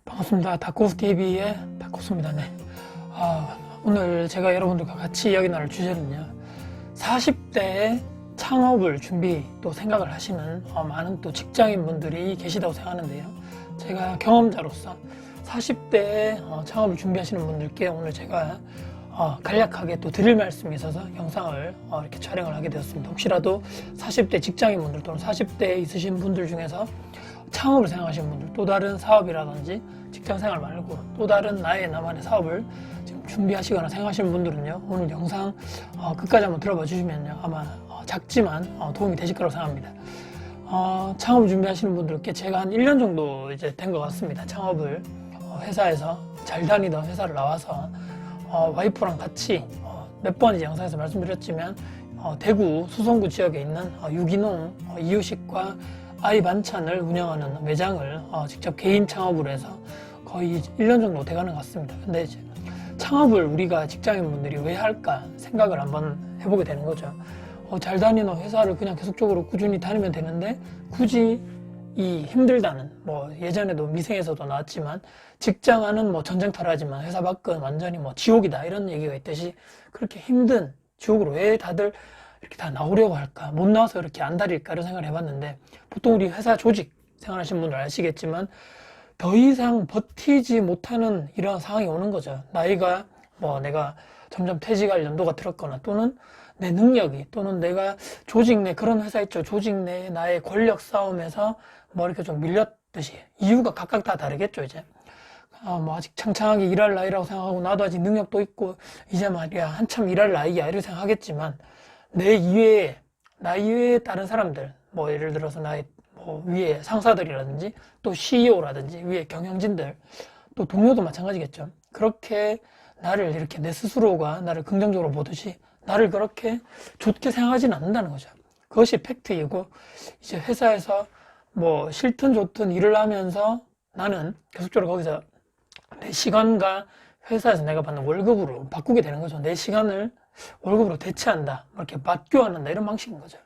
반갑습니다. 다코스TV의 다코스입니다. 네. 오늘 제가 여러분들과 같이 이야기 나눌 주제는요, 40대의 창업을 준비 또 생각을 하시는 많은 또 직장인분들이 계시다고 생각하는데요. 제가 경험자로서 40대에 창업을 준비하시는 분들께 오늘 제가 간략하게 또 드릴 말씀이 있어서 영상을 이렇게 촬영을 하게 되었습니다. 혹시라도 40대 직장인분들 또는 40대에 있으신 분들 중에서 창업을 생각하시는 분들, 또 다른 사업이라든지 직장생활 말고 또 다른 나만의 사업을 지금 준비하시거나 생각하시는 분들은요, 오늘 영상 끝까지 한번 들어봐 주시면요, 아마 작지만 도움이 되실 거라고 생각합니다. 창업을 준비하시는 분들께 제가 한 1년 정도 이제 된 것 같습니다. 창업을 회사에서 잘 다니던 회사를 나와서 와이프랑 같이 몇 번 이제 영상에서 말씀드렸지만 대구 수성구 지역에 있는 유기농 이유식과 아이 반찬을 운영하는 매장을 직접 개인 창업으로 해서 거의 1년 정도 돼가는 것 같습니다. 근데 이제 창업을 우리가 직장인분들이 왜 할까 생각을 한번 해보게 되는 거죠. 잘 다니는 회사를 그냥 계속적으로 꾸준히 다니면 되는데 굳이 이 힘들다는, 예전에도 미생에서도 나왔지만 직장안은 전쟁터라 하지만 회사 밖은 완전히 지옥이다 이런 얘기가 있듯이, 그렇게 힘든 지옥으로 왜 다들 이렇게 다 나오려고 할까, 못 나와서 이렇게 안달일까 이런 생각을 해봤는데, 보통 우리 회사 조직 생활하시는 분들 아시겠지만 더 이상 버티지 못하는 이런 상황이 오는 거죠. 나이가 내가 점점 퇴직할 연도가 들었거나, 또는 내 능력이, 또는 내가 조직 내, 그런 회사 있죠, 조직 내 나의 권력 싸움에서 이렇게 좀 밀렸듯이, 이유가 각각 다 다르겠죠. 이제 아직 창창하게 일할 나이라고 생각하고, 나도 아직 능력도 있고 이제 말이야 한참 일할 나이야 이렇게 생각하겠지만, 나 이외에 다른 사람들, 예를 들어서 나의 위에 상사들이라든지 또 CEO라든지 위에 경영진들, 또 동료도 마찬가지겠죠. 그렇게 나를 이렇게 내 스스로가 나를 긍정적으로 보듯이 나를 그렇게 좋게 생각하지는 않는다는 거죠. 그것이 팩트이고, 이제 회사에서 싫든 좋든 일을 하면서 나는 계속적으로 거기서 내 시간과 회사에서 내가 받는 월급으로 바꾸게 되는 거죠. 내 시간을 월급으로 대체한다, 이렇게 맞교환한다, 이런 방식인 거죠.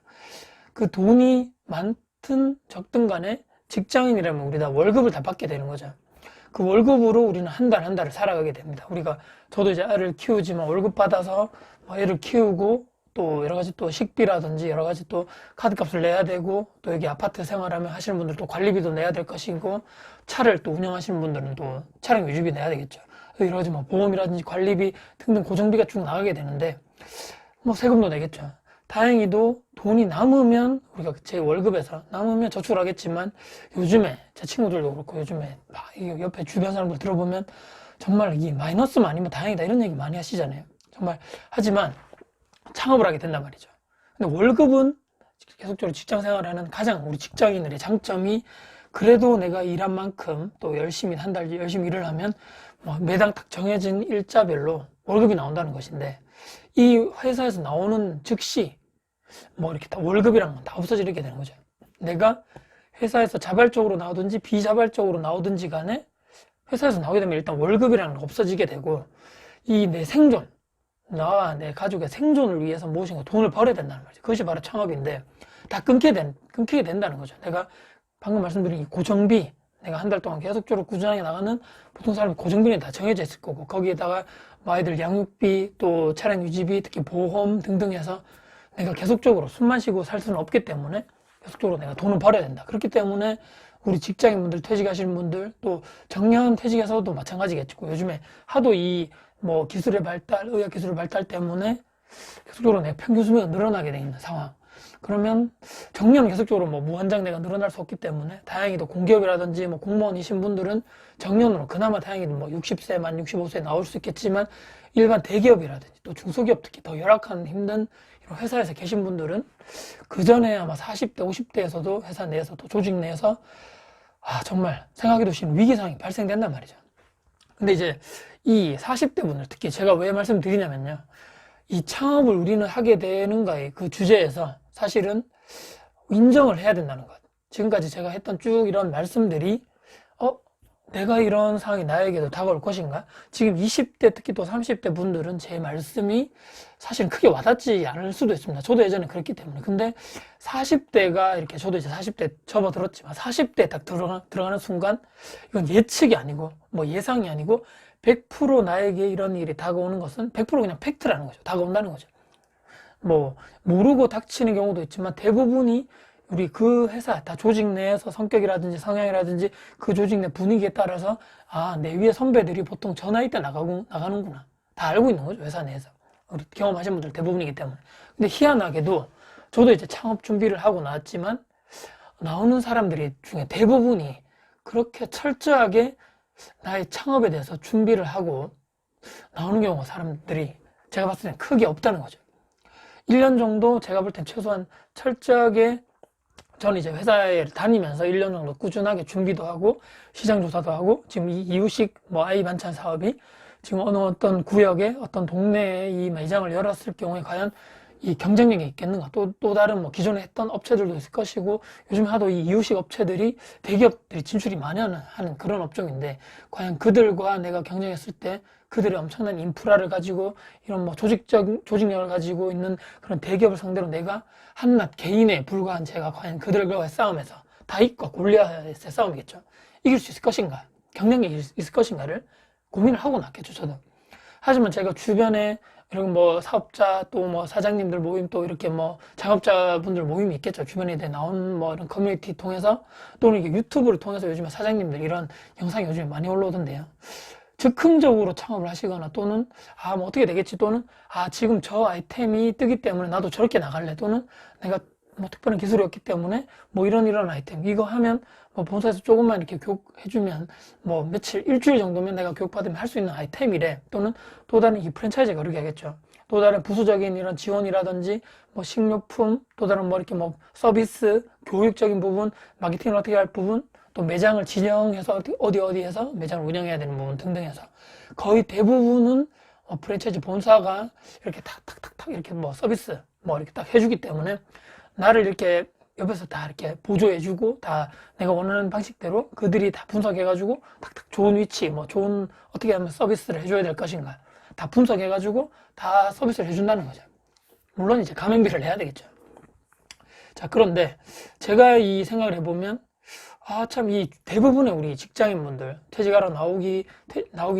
그 돈이 많든 적든 간에 직장인이라면 우리 다 월급을 다 받게 되는 거죠. 그 월급으로 우리는 한 달 한 달을 살아가게 됩니다. 저도 이제 애를 키우지만 월급 받아서 애를 키우고, 또 여러 가지 또 식비라든지 여러 가지 또 카드값을 내야 되고, 또 여기 아파트 생활하면 하시는 분들 또 관리비도 내야 될 것이고, 차를 또 운영하시는 분들은 또 차량 유지비 내야 되겠죠. 여러 가지 보험이라든지 관리비 등등 고정비가 쭉 나가게 되는데, 세금도 내겠죠. 다행히도 돈이 남으면, 우리가 제 월급에서 남으면 저축을 하겠지만, 요즘에 제 친구들도 그렇고 요즘에 옆에 주변 사람들 들어보면 정말 이 마이너스만 아니면 다행이다 이런 얘기 많이 하시잖아요. 정말. 하지만 창업을 하게 된단 말이죠. 근데 월급은 계속적으로 직장 생활하는 가장 우리 직장인들의 장점이, 그래도 내가 일한 만큼 또 열심히 한 달 열심히 일을 하면 매당 딱 정해진 일자별로 월급이 나온다는 것인데, 이 회사에서 나오는 즉시 이렇게 다 월급이란 건 다 없어지게 되는 거죠. 내가 회사에서 자발적으로 나오든지 비자발적으로 나오든지 간에 회사에서 나오게 되면 일단 월급이라는 건 없어지게 되고, 이 내 생존, 나와 내 가족의 생존을 위해서 무엇인가 돈을 벌어야 된다는 말이죠. 그것이 바로 창업인데, 다 끊기게 된다는 거죠. 내가 방금 말씀드린 이 고정비, 내가 한 달 동안 계속적으로 꾸준하게 나가는, 보통 사람 고정비는 다 정해져 있을 거고, 거기에다가 아이들 양육비, 또 차량 유지비, 특히 보험 등등 해서 내가 계속적으로 숨만 쉬고 살 수는 없기 때문에 계속적으로 내가 돈을 벌어야 된다. 그렇기 때문에 우리 직장인분들, 퇴직하시는 분들, 또 정년 퇴직에서도 마찬가지겠고, 요즘에 하도 이 기술의 발달, 의학 기술의 발달 때문에 계속적으로 내가 평균 수명이 늘어나게 돼 있는 상황. 그러면 정년은 계속적으로 무한정 내가 늘어날 수 없기 때문에, 다행히도 공기업이라든지 공무원이신 분들은 정년으로 그나마 다행히도 60세, 만 65세에 나올 수 있겠지만, 일반 대기업이라든지 또 중소기업, 특히 더 열악한 힘든 이런 회사에서 계신 분들은 그 전에 아마 40대, 50대에서도 회사 내에서도 조직 내에서 정말 생각해도 싫은 위기 상황이 발생된단 말이죠. 근데 이제 이 40대 분들, 특히 제가 왜 말씀드리냐면요, 이 창업을 우리는 하게 되는가의 그 주제에서 사실은 인정을 해야 된다는 것. 지금까지 제가 했던 쭉 이런 말씀들이 내가 이런 상황이 나에게도 다가올 것인가? 지금 20대 특히 또 30대 분들은 제 말씀이 사실은 크게 와닿지 않을 수도 있습니다. 저도 예전에 그랬기 때문에. 근데 40대가 이렇게 저도 이제 40대 접어들었지만 40대에 딱 들어가는 순간 이건 예측이 아니고 뭐 예상이 아니고 100% 나에게 이런 일이 다가오는 것은 100% 그냥 팩트라는 거죠. 다가온다는 거죠. 뭐 모르고 닥치는 경우도 있지만 대부분이 우리 그 회사 다 조직 내에서 성격이라든지 성향이라든지 그 조직 내 분위기에 따라서 아, 내 위에 선배들이 보통 저 나이 때 나가는구나. 다 알고 있는 거죠, 회사 내에서. 우리 경험하신 분들 대부분이기 때문에. 근데 희한하게도 저도 이제 창업 준비를 하고 나왔지만 나오는 사람들이 중에 대부분이 그렇게 철저하게 나의 창업에 대해서 준비를 하고 나오는 경우가 사람들이 제가 봤을 땐 크게 없다는 거죠. 1년 정도 제가 볼 땐 최소한 철저하게 저는 이제 회사에 다니면서 1년 정도 꾸준하게 준비도 하고 시장 조사도 하고 지금 이 이유식 뭐 아이 반찬 사업이 지금 어느 어떤 구역에 어떤 동네에 이 매장을 열었을 경우에 과연 이 경쟁력이 있겠는가? 또 다른 뭐 기존에 했던 업체들도 있을 것이고 요즘 하도 이 이유식 업체들이 대기업들이 진출이 많이 하는 그런 업종인데 과연 그들과 내가 경쟁했을 때 그들의 엄청난 인프라를 가지고 이런 뭐 조직력을 가지고 있는 그런 대기업을 상대로 내가 한낱 개인에 불과한 제가 과연 그들과의 싸움에서 다윗과 골리앗의 싸움이겠죠. 이길 수 있을 것인가? 경쟁력이 있을 것인가를 고민을 하고 났겠죠, 저도. 하지만 제가 주변에 이런 뭐 사업자 또 뭐 사장님들 모임 또 이렇게 뭐 창업자분들 모임이 있겠죠. 주변에 나온 뭐 이런 커뮤니티 통해서 또는 이게 유튜브를 통해서 요즘에 사장님들 이런 영상이 요즘에 많이 올라오던데요. 즉흥적으로 창업을 하시거나 또는 아 뭐 어떻게 되겠지 또는 아 지금 저 아이템이 뜨기 때문에 나도 저렇게 나갈래 또는 내가 뭐 특별한 기술이 없기 때문에 뭐 이런 아이템 이거 하면 뭐 본사에서 조금만 이렇게 교육해주면 뭐 며칠 일주일 정도면 내가 교육받으면 할 수 있는 아이템이래 또는 또 다른 이 프랜차이즈가 그렇게 하겠죠. 또 다른 부수적인 이런 지원이라든지 뭐 식료품 또 다른 뭐 이렇게 뭐 서비스 교육적인 부분 마케팅을 어떻게 할 부분 또 매장을 진영해서 어디에서 매장을 운영해야 되는 부분 등등해서 거의 대부분은 프랜차이즈 본사가 이렇게 탁탁탁탁 이렇게 뭐 서비스 뭐 이렇게 딱 해주기 때문에 나를 이렇게 옆에서 다 이렇게 보조해주고 다 내가 원하는 방식대로 그들이 다 분석해가지고 탁탁 좋은 위치 뭐 좋은 어떻게 하면 서비스를 해줘야 될 것인가 다 분석해가지고 다 서비스를 해준다는 거죠. 물론 이제 가맹비를 내야 되겠죠. 자, 그런데 제가 이 생각을 해보면 아, 참, 이 대부분의 우리 직장인분들, 퇴직하러 나오기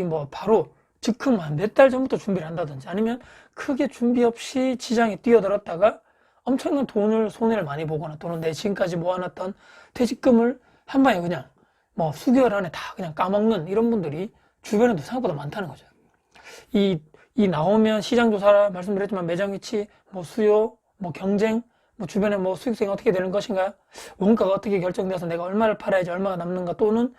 뭐 바로 즉흥 한 몇 달 전부터 준비를 한다든지 아니면 크게 준비 없이 시장에 뛰어들었다가 엄청난 손해를 많이 보거나 또는 내 지금까지 모아놨던 퇴직금을 한 방에 그냥 뭐 수개월 안에 다 그냥 까먹는 이런 분들이 주변에도 생각보다 많다는 거죠. 이 나오면 시장조사 말씀드렸지만 매장 위치, 뭐 수요, 뭐 경쟁, 뭐 주변에 뭐 수익성이 어떻게 되는 것인가, 원가가 어떻게 결정돼서 내가 얼마를 팔아야지 얼마가 남는가 또는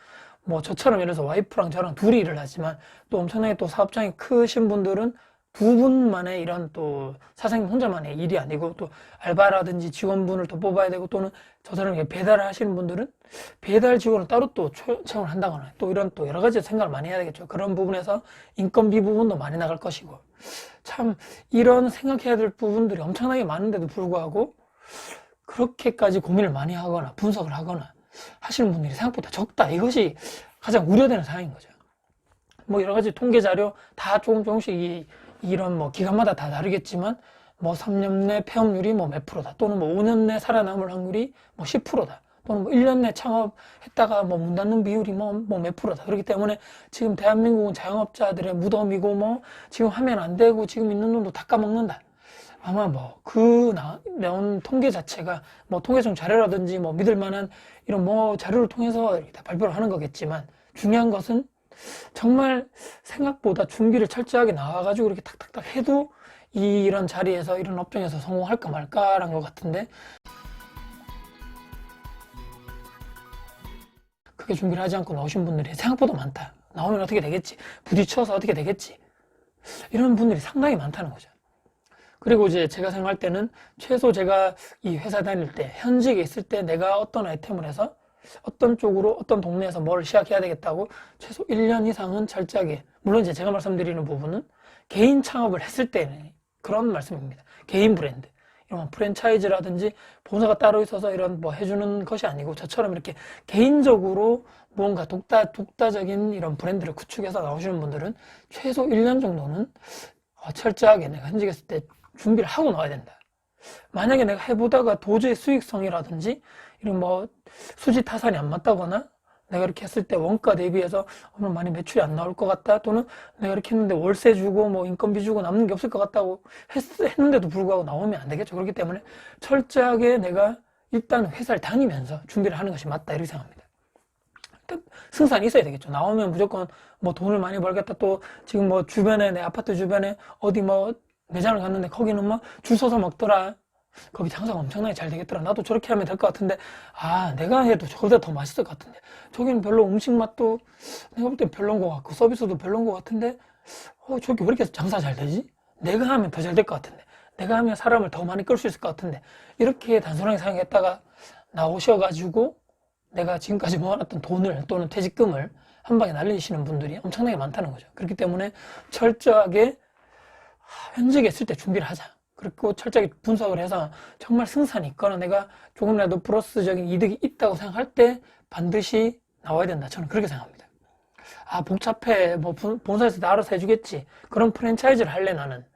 뭐 저처럼 예를 들어서 와이프랑 저랑 둘이 일을 하지만 또 엄청나게 또 사업장이 크신 분들은 두 분만의 이런 또 사장님 혼자만의 일이 아니고 또 알바라든지 직원분을 또 뽑아야 되고 또는 저처럼 배달을 하시는 분들은 배달 직원을 따로 또 채용을 한다거나 또 이런 또 여러 가지 생각을 많이 해야 되겠죠. 그런 부분에서 인건비 부분도 많이 나갈 것이고 참 이런 생각해야 될 부분들이 엄청나게 많은데도 불구하고 그렇게까지 고민을 많이 하거나 분석을 하거나 하시는 분들이 생각보다 적다. 이것이 가장 우려되는 상황인 거죠. 뭐 여러 가지 통계 자료 다 조금씩 이런 뭐 기간마다 다 다르겠지만 뭐 3년 내 폐업률이 뭐 몇 프로다 또는 뭐 5년 내 살아남을 확률이 뭐 10%다 또는 뭐 1년 내 창업했다가 뭐 문 닫는 비율이 뭐 몇 프로다. 그렇기 때문에 지금 대한민국은 자영업자들의 무덤이고 뭐 지금 하면 안 되고 지금 있는 돈도 다 까먹는다. 아마 뭐 나온 통계 자체가 뭐 통계청 자료라든지 뭐 믿을 만한 이런 뭐 자료를 통해서 이렇게 다 발표를 하는 거겠지만 중요한 것은 정말 생각보다 준비를 철저하게 나와가지고 이렇게 탁탁탁 해도 이런 자리에서 이런 업종에서 성공할까 말까라는 것 같은데 크게 준비를 하지 않고 나오신 분들이 생각보다 많다. 나오면 어떻게 되겠지? 부딪혀서 어떻게 되겠지? 이런 분들이 상당히 많다는 거죠. 그리고 이제 제가 생각할 때는 최소 제가 이 회사 다닐 때 현직에 있을 때 내가 어떤 아이템을 해서 어떤 쪽으로 어떤 동네에서 뭘 시작해야 되겠다고 최소 1년 이상은 철저하게 물론 이제 제가 말씀드리는 부분은 개인 창업을 했을 때는 그런 말씀입니다. 개인 브랜드 이런 프랜차이즈라든지 본사가 따로 있어서 이런 뭐 해주는 것이 아니고 저처럼 이렇게 개인적으로 무언가 독다적인 이런 브랜드를 구축해서 나오시는 분들은 최소 1년 정도는 철저하게 내가 현직에 있을 때 준비를 하고 나와야 된다. 만약에 내가 해보다가 도저히 수익성이라든지 이런 뭐 수지 타산이 안 맞다거나 내가 이렇게 했을 때 원가 대비해서 오늘 많이 매출이 안 나올 것 같다, 또는 내가 이렇게 했는데 월세 주고 뭐 인건비 주고 남는 게 없을 것 같다고 했는데도 불구하고 나오면 안 되겠죠. 그렇기 때문에 철저하게 내가 일단 회사를 다니면서 준비를 하는 것이 맞다, 이렇게 생각합니다. 승산이 있어야 되겠죠. 나오면 무조건 뭐 돈을 많이 벌겠다, 또 지금 뭐 주변에, 내 아파트 주변에 어디 뭐 매장을 갔는데 거기는 뭐 줄 서서 먹더라, 거기 장사가 엄청나게 잘 되겠더라, 나도 저렇게 하면 될 것 같은데, 내가 해도 저보다 더 맛있을 것 같은데, 저기는 별로 음식 맛도 내가 볼 때 별로인 것 같고 서비스도 별로인 것 같은데, 저기 왜 이렇게 장사 잘 되지? 내가 하면 더 잘 될 것 같은데, 내가 하면 사람을 더 많이 끌 수 있을 것 같은데, 이렇게 단순하게 생각했다가 나오셔가지고 내가 지금까지 모아놨던 돈을 또는 퇴직금을 한 방에 날리시는 분들이 엄청나게 많다는 거죠. 그렇기 때문에 철저하게 현직에 있을 때 준비를 하자. 그리고 철저하게 분석을 해서 정말 승산이 있거나 내가 조금이라도 플러스적인 이득이 있다고 생각할 때 반드시 나와야 된다. 저는 그렇게 생각합니다. 복잡해, 뭐 본사에서 다 알아서 해주겠지, 그런 프랜차이즈를 할래 나는,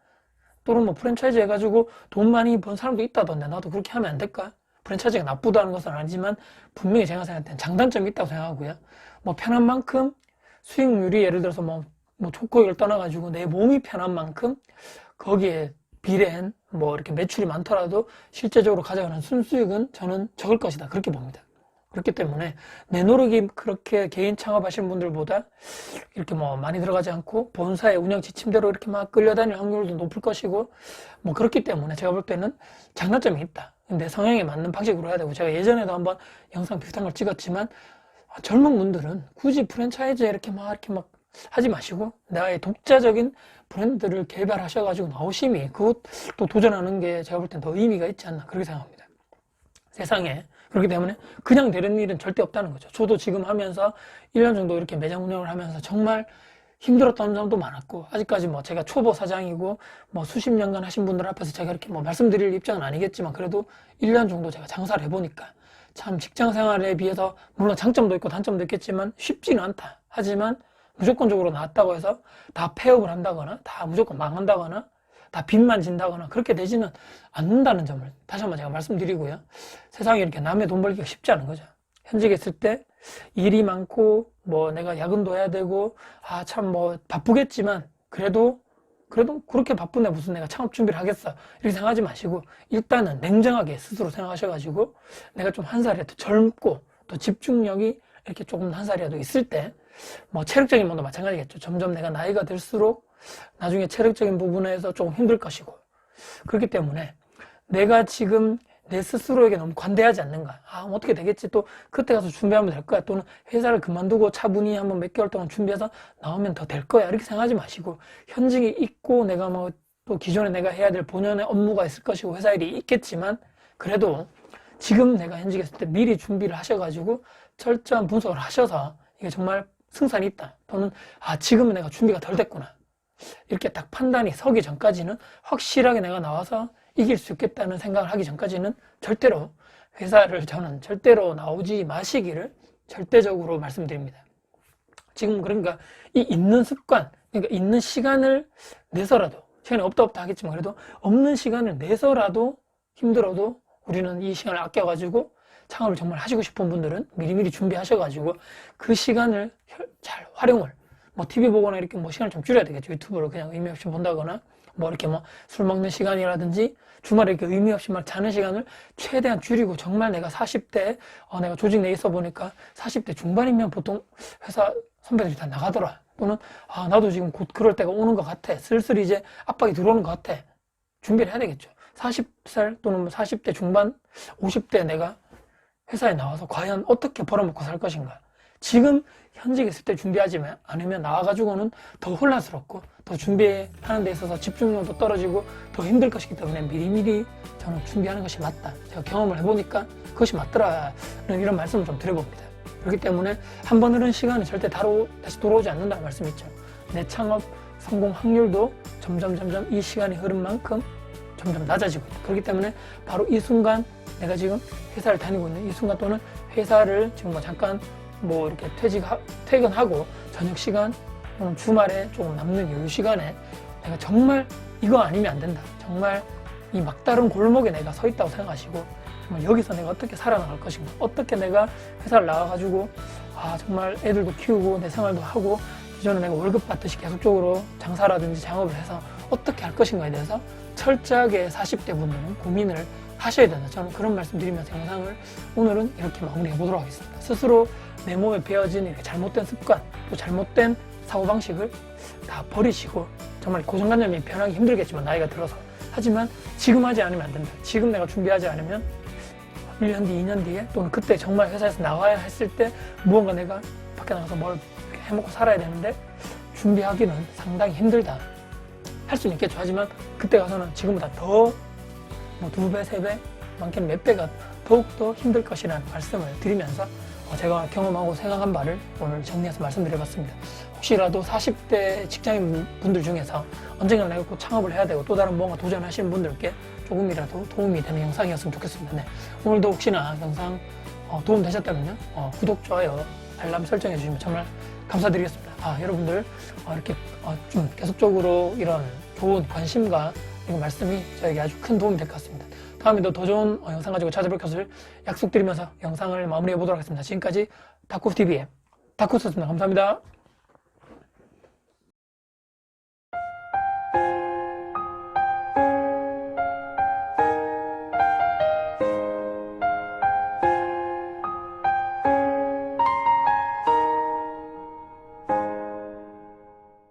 또는 뭐 프랜차이즈 해가지고 돈 많이 번 사람도 있다던데 나도 그렇게 하면 안 될까? 프랜차이즈가 나쁘다는 것은 아니지만 분명히 제가 생각할 때는 장단점이 있다고 생각하고요. 뭐 편한 만큼 수익률이, 예를 들어서 뭐 족고액을 떠나가지고 내 몸이 편한 만큼 거기에 비례한 뭐 이렇게 매출이 많더라도 실제적으로 가져가는 순수익은 저는 적을 것이다, 그렇게 봅니다. 그렇기 때문에 내 노력이 그렇게 개인 창업하시는 분들보다 이렇게 뭐 많이 들어가지 않고 본사의 운영 지침대로 이렇게 막 끌려다닐 확률도 높을 것이고, 뭐 그렇기 때문에 제가 볼 때는 장단점이 있다. 내 성향에 맞는 방식으로 해야 되고, 제가 예전에도 한번 영상 비슷한 걸 찍었지만, 젊은 분들은 굳이 프랜차이즈에 이렇게 막 하지 마시고 나의 독자적인 브랜드를 개발하셔가지고 나오심이, 그것도 도전하는 게 제가 볼 땐 더 의미가 있지 않나, 그렇게 생각합니다. 세상에. 그렇기 때문에 그냥 되는 일은 절대 없다는 거죠. 저도 지금 하면서 1년 정도 이렇게 매장 운영을 하면서 정말 힘들었던 점도 많았고, 아직까지 뭐 제가 초보 사장이고 뭐 수십 년간 하신 분들 앞에서 제가 이렇게 뭐 말씀드릴 입장은 아니겠지만, 그래도 1년 정도 제가 장사를 해보니까 참 직장 생활에 비해서 물론 장점도 있고 단점도 있겠지만 쉽지는 않다. 하지만 무조건적으로 나왔다고 해서 다 폐업을 한다거나 다 무조건 망한다거나 다 빚만 진다거나 그렇게 되지는 않는다는 점을 다시 한번 제가 말씀드리고요. 세상에 이렇게 남의 돈 벌기가 쉽지 않은 거죠. 현직에 있을 때 일이 많고 뭐 내가 야근도 해야 되고 참 뭐 바쁘겠지만 그래도 그렇게 바쁜데 무슨 내가 창업 준비를 하겠어, 이렇게 생각하지 마시고 일단은 냉정하게 스스로 생각하셔가지고 내가 좀 한 살이라도 젊고 또 집중력이 이렇게 조금 한 살이라도 있을 때, 뭐 체력적인 면도 마찬가지겠죠. 점점 내가 나이가 들수록 나중에 체력적인 부분에서 조금 힘들 것이고, 그렇기 때문에 내가 지금 내 스스로에게 너무 관대하지 않는가, 어떻게 되겠지, 또 그때 가서 준비하면 될 거야, 또는 회사를 그만두고 차분히 한번 몇 개월 동안 준비해서 나오면 더 될 거야, 이렇게 생각하지 마시고, 현직이 있고 내가 뭐 또 기존에 내가 해야 될 본연의 업무가 있을 것이고 회사 일이 있겠지만, 그래도 지금 내가 현직에 있을 때 미리 준비를 하셔가지고 철저한 분석을 하셔서 이게 정말 승산이 있다, 또는 지금은 내가 준비가 덜 됐구나, 이렇게 딱 판단이 서기 전까지는, 확실하게 내가 나와서 이길 수 있겠다는 생각을 하기 전까지는 절대로 회사를 저는 절대로 나오지 마시기를 절대적으로 말씀드립니다. 지금 그러니까 이 있는 습관, 그러니까 있는 시간을 내서라도, 시간이 없다 하겠지만 그래도 없는 시간을 내서라도 힘들어도 우리는 이 시간을 아껴가지고 창업을 정말 하시고 싶은 분들은 미리미리 준비하셔가지고 그 시간을 잘 활용을, 뭐 TV 보거나 이렇게 뭐 시간을 좀 줄여야 되겠죠. 유튜브로 그냥 의미 없이 본다거나 뭐 이렇게 뭐 술 먹는 시간이라든지 주말에 이렇게 의미 없이 막 자는 시간을 최대한 줄이고, 정말 내가 40대 내가 조직 내에 있어 보니까 40대 중반이면 보통 회사 선배들이 다 나가더라, 또는 나도 지금 곧 그럴 때가 오는 것 같아, 슬슬 이제 압박이 들어오는 것 같아, 준비를 해야 되겠죠. 40살 또는 40대 중반, 50대 내가 회사에 나와서 과연 어떻게 벌어먹고 살 것인가, 지금 현직에 있을 때 준비하지 않으면 나와가지고는 더 혼란스럽고 더 준비하는 데 있어서 집중력도 떨어지고 더 힘들 것이기 때문에 미리미리 저는 준비하는 것이 맞다, 제가 경험을 해보니까 그것이 맞더라는 이런 말씀을 좀 드려봅니다. 그렇기 때문에 한 번 흐른 시간은 절대 다시 돌아오지 않는다는 말씀이 있죠. 내 창업 성공 확률도 점점 이 시간이 흐른 만큼 점점 낮아지고 있다. 그렇기 때문에 바로 이 순간, 내가 지금 회사를 다니고 있는 이 순간, 또는 회사를 지금 뭐 잠깐 뭐 이렇게 퇴근하고 저녁 시간 또는 주말에 조금 남는 여유 시간에 내가 정말 이거 아니면 안 된다. 정말 이 막다른 골목에 내가 서 있다고 생각하시고 정말 여기서 내가 어떻게 살아나갈 것인가, 어떻게 내가 회사를 나가가지고 정말 애들도 키우고 내 생활도 하고 기존에 내가 월급 받듯이 계속적으로 장사라든지 창업을 해서 어떻게 할 것인가에 대해서 철저하게 40대 분들은 고민을 하셔야 된다. 저는 그런 말씀 드리면서 영상을 오늘은 이렇게 마무리해 보도록 하겠습니다. 스스로 내 몸에 배어진 이렇게 잘못된 습관, 또 잘못된 사고방식을 다 버리시고 정말 고정관념이 변하기 힘들겠지만 나이가 들어서 하지만 지금 하지 않으면 안 된다. 지금 내가 준비하지 않으면 1년 뒤, 2년 뒤에 또는 그때 정말 회사에서 나가야 했을 때 무언가 내가 밖에 나가서 뭘 해먹고 살아야 되는데 준비하기는 상당히 힘들다. 할 수는 있겠죠. 하지만 그때 가서는 지금보다 더 2배, 3배, 많게는 몇 배가 더욱더 힘들 것이라는 말씀을 드리면서 제가 경험하고 생각한 바를 오늘 정리해서 말씀드려봤습니다. 혹시라도 40대 직장인 분들 중에서 언젠가 내가 꼭 창업을 해야 되고 또 다른 뭔가 도전하시는 분들께 조금이라도 도움이 되는 영상이었으면 좋겠습니다. 네. 오늘도 혹시나 영상 도움 되셨다면요, 구독, 좋아요, 알람 설정해 주시면 정말 감사드리겠습니다. 여러분들 이렇게 좀 계속적으로 이런 좋은 관심과 이런 말씀이 저에게 아주 큰 도움이 될 것 같습니다. 다음에도 더 좋은 영상 가지고 찾아뵐 것을 약속드리면서 영상을 마무리해 보도록 하겠습니다. 지금까지 다쿠TV의 다쿠스였습니다. 감사합니다.